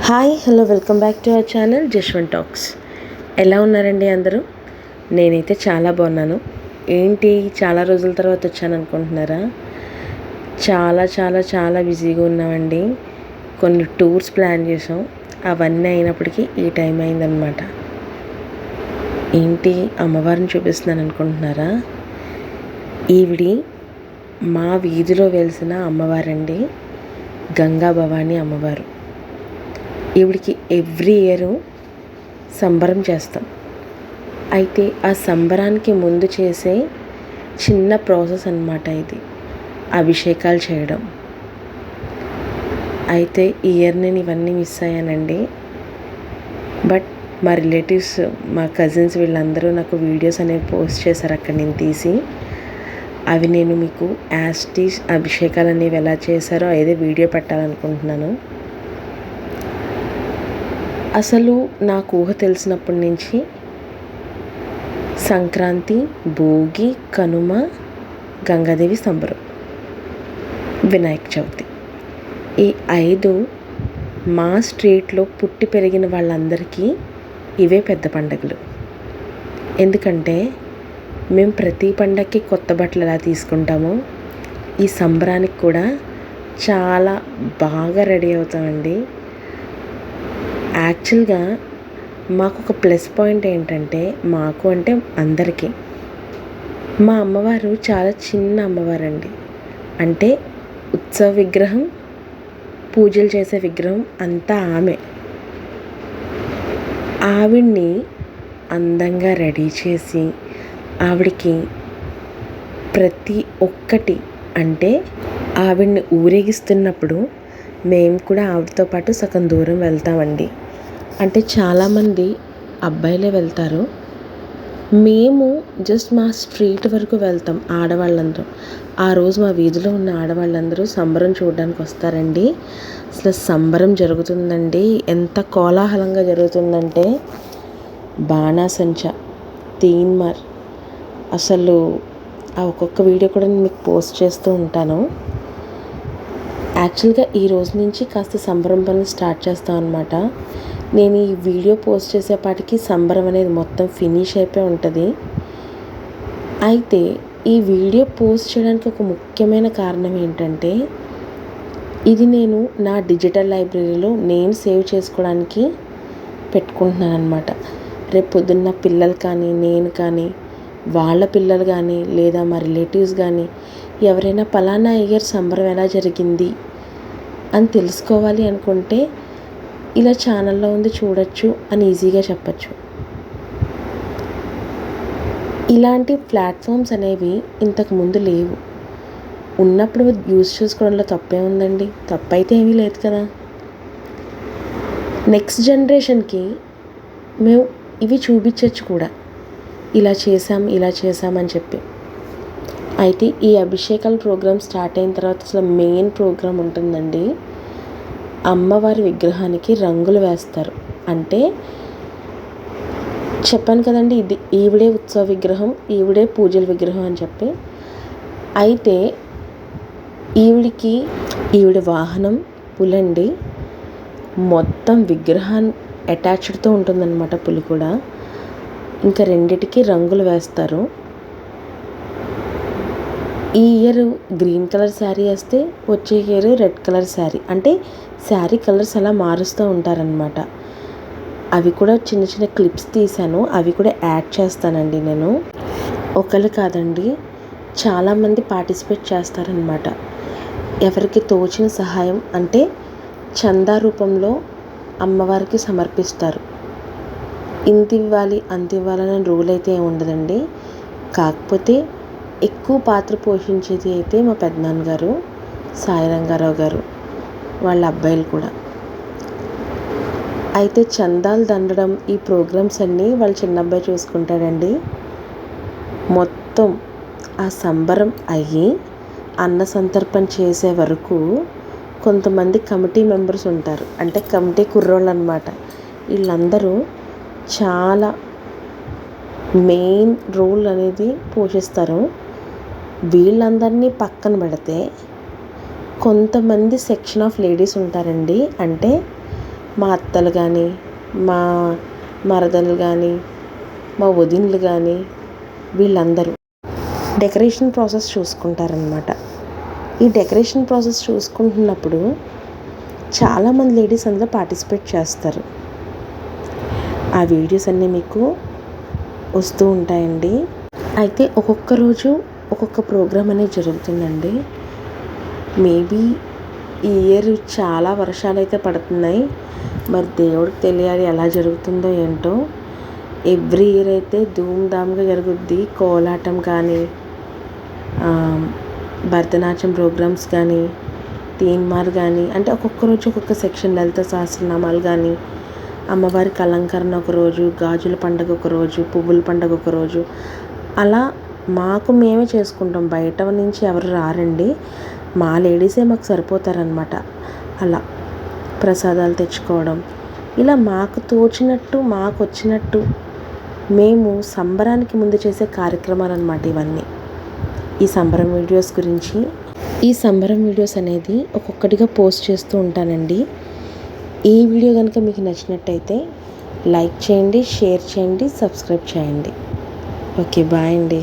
Hi hello welcome back to our channel Jaswanth talks. ఎలా ఉన్నారండి అందరూ? నేనైతే చాలా బాగున్నాను. ఏంటి చాలా రోజుల తర్వాత వచ్చాను అనుకుంటున్నారా? చాలా చాలా చాలా బిజీగా ఉన్నామండి. కొన్ని టూర్స్ ప్లాన్ చేసాం, అవన్నీ అయినప్పటికీ ఈ టైం అయిందనమాట. ఏంటి అమ్మవారిని చూపిస్తున్నాను అనుకుంటున్నారా? ఈవిడి మా వీధిలో వెలిసిన అమ్మవారండి, గంగా భవానీ అమ్మవారు. ఈవిడికి ఎవ్రీ ఇయర్ సంబరం చేస్తాం. అయితే ఆ సంబరానికి ముందు చేసే చిన్న ప్రాసెస్ అన్నమాట ఇది, అభిషేకాలు చేయడం. అయితే ఈ ఇయర్ నేను ఇవన్నీ మిస్ అయ్యానండి. బట్ మా రిలేటివ్స్, మా కజిన్స్ వీళ్ళందరూ నాకు వీడియోస్ అనేవి పోస్ట్ చేశారు అక్కడ నేను తీసి. అవి నేను మీకు యాస్టీస్ అభిషేకాలు అనేవి ఎలా చేశారో అదే వీడియో పెట్టాలనుకుంటున్నాను. అసలు నాకు ఊహ తెలిసినప్పటి నుంచి సంక్రాంతి, భోగి, కనుమ, గంగాదేవి సంబరం, వినాయక చవితి, ఈ 5 మా స్ట్రీట్లో పుట్టి పెరిగిన వాళ్ళందరికీ ఇవే పెద్ద పండుగలు. ఎందుకంటే మేము ప్రతి పండగకి కొత్త బట్టలు ఎలా తీసుకుంటామో ఈ సంబరానికి కూడా చాలా బాగా రెడీ అవుతామండి. యాక్చువల్గా మాకు ఒక ప్లస్ పాయింట్ ఏంటంటే, మాకు అంటే అందరికీ, మా అమ్మవారు చాలా చిన్న అమ్మవారండి. అంటే ఉత్సవ విగ్రహం, పూజలు చేసే విగ్రహం అంతా ఆమె. ఆవిడ్ని అందంగా రెడీ చేసి ఆవిడికి ప్రతి ఒక్కటి, అంటే ఆవిడ్ని ఊరేగిస్తున్నప్పుడు మేము కూడా ఆవిడతో పాటు సగం దూరం వెళ్తామండి. అంటే చాలామంది అబ్బాయిలే వెళ్తారు, మేము జస్ట్ మా స్ట్రీట్ వరకు వెళ్తాం ఆడవాళ్ళందరూ. ఆ రోజు మా వీధిలో ఉన్న ఆడవాళ్ళందరూ సంబరం చూడడానికి వస్తారండి. అసలు సంబరం జరుగుతుందండి, ఎంత కోలాహలంగా జరుగుతుందంటే బాణాసంచ, తీన్మార్, అసలు ఆ ఒక్కొక్క వీడియో కూడా నేను మీకు పోస్ట్ చేస్తూ ఉంటాను. యాక్చువల్గా ఈ రోజు నుంచి కాస్త సంబరం పనులు స్టార్ట్ చేస్తాం అనమాట. నేను ఈ వీడియో పోస్ట్ చేసేపాటికి సంబరం అనేది మొత్తం ఫినిష్ అయిపోయి ఉంటుంది. అయితే ఈ వీడియో పోస్ట్ చేయడానికి ఒక ముఖ్యమైన కారణం ఏంటంటే, ఇది నేను నా డిజిటల్ లైబ్రరీలో నేను సేవ్ చేసుకోవడానికి పెట్టుకుంటున్నాను అనమాట. రేపు పొద్దున్న పిల్లలు కానీ, నేను కానీ, వాళ్ళ పిల్లలు కానీ, లేదా మా రిలేటివ్స్ కానీ ఎవరైనా పలానా ఇయర్ సంబరం ఎలా జరిగింది అని తెలుసుకోవాలి అనుకుంటే ఇలా ఛానల్లో ఉంది చూడొచ్చు అని ఈజీగా చెప్పచ్చు. ఇలాంటి ప్లాట్ఫామ్స్ అనేవి ఇంతకుముందు లేవు. ఉన్నప్పుడు యూజ్ చేసుకోవడంలో తప్పే ఉందండి, తప్పైతే ఏమీ లేదు కదా. నెక్స్ట్ జనరేషన్కి మేము ఇవి చూపించవచ్చు కూడా, ఇలా చేసామని చెప్పి. అయితే ఈ అభిషేకాల ప్రోగ్రామ్ స్టార్ట్ అయిన తర్వాత అసలు మెయిన్ ప్రోగ్రామ్ ఉంటుందండి. అమ్మవారి విగ్రహానికి రంగులు వేస్తారు. అంటే చెప్పాను కదండి, ఇది ఈవిడే ఉత్సవ విగ్రహం, ఈవిడే పూజల విగ్రహం అని చెప్పి. అయితే ఈవిడ వాహనం పులండి. మొత్తం విగ్రహాన్ని అటాచ్డ్తో ఉంటుందన్నమాట పులి కూడా. ఇంకా రెండిటికి రంగులు వేస్తారు. ఈ ఇయర్ గ్రీన్ కలర్ శారీ వేస్తే వచ్చే ఇయర్ రెడ్ కలర్ శారీ, అంటే శారీ కలర్స్ అలా మారుస్తూ ఉంటారనమాట. అవి కూడా చిన్న చిన్న క్లిప్స్ తీశాను, అవి కూడా యాడ్ చేస్తానండి నేను. ఒకళ్ళు కాదండి, చాలామంది పార్టిసిపేట్ చేస్తారనమాట. ఎవరికి తోచిన సహాయం, అంటే చందా రూపంలో అమ్మవారికి సమర్పిస్తారు. ఇంత ఇవ్వాలి అంత ఇవ్వాలనే రూల్ అయితే ఏమి ఉండదండి. కాకపోతే ఎక్కువ పాత్ర పోషించేది అయితే మా పెద్దనాన్నగారు, సాయి రంగారావు గారు, వాళ్ళ అబ్బాయిలు కూడా. అయితే చందాలు దండడం, ఈ ప్రోగ్రామ్స్ అన్నీ వాళ్ళ చిన్నబ్బాయి చూసుకుంటాడండి. మొత్తం ఆ సంబరం అయ్యి అన్న సంతర్పణ చేసే వరకు కొంతమంది కమిటీ మెంబర్స్ ఉంటారు, అంటే కమిటీ కుర్రోళ్ళు అన్నమాట. వీళ్ళందరూ చాలా మెయిన్ రోల్ అనేది పోషిస్తారు. వీళ్ళందరినీ పక్కన పెడితే కొంతమంది సెక్షన్ ఆఫ్ లేడీస్ ఉంటారండి. అంటే మా అత్తలు కానీ, మా మరదలు కానీ, మా వదినలు కానీ వీళ్ళందరూ డెకరేషన్ ప్రాసెస్ చూసుకుంటారనమాట. ఈ డెకరేషన్ ప్రాసెస్ చూసుకుంటున్నప్పుడు చాలామంది లేడీస్ అందులో పార్టిసిపేట్ చేస్తారు. ఆ వీడియోస్ అన్నీ మీకు వస్తూ ఉంటాయండి. అయితే ఒక్కొక్క రోజు ఒక్కొక్క ప్రోగ్రామ్ అనేది జరుగుతుందండి. మేబీ ఈ ఇయర్ చాలా వర్షాలు అయితే పడుతున్నాయి. మరి దేవుడికి తెలియాలి ఎలా జరుగుతుందో ఏంటో. ఎవ్రీ ఇయర్ అయితే ధూమ్ధామ్గా జరుగుద్ది. కోలాటం కానీ, భరతనాట్యం ప్రోగ్రామ్స్ కానీ, తీన్మార్ కానీ, అంటే ఒక్కొక్క రోజు ఒక్కొక్క సెక్షన్, లలిత సహస్రనామాలు కానీ, అమ్మవారికి అలంకరణ ఒకరోజు, గాజుల పండుగ ఒకరోజు, పువ్వుల పండుగ ఒకరోజు, అలా మాకు మేమే చేసుకుంటాం. బయట నుంచి ఎవరు రారండి. మా లేడీసే మాకు సరిపోతారనమాట. అలా ప్రసాదాలు తెచ్చుకోవడం, ఇలా మాకు తోచినట్టు, మాకు వచ్చినట్టు మేము సంబరానికి ముందు చేసే కార్యక్రమాలు అన్నమాట ఇవన్నీ. ఈ సంబరం వీడియోస్ గురించి, ఈ సంబరం వీడియోస్ అనేది ఒక్కొక్కటిగా పోస్ట్ చేస్తూ ఉంటానండి. ఈ వీడియో కనుక మీకు నచ్చినట్టయితే లైక్ చేయండి, షేర్ చేయండి, సబ్స్క్రైబ్ చేయండి. ఓకే, బాయ్ అండి.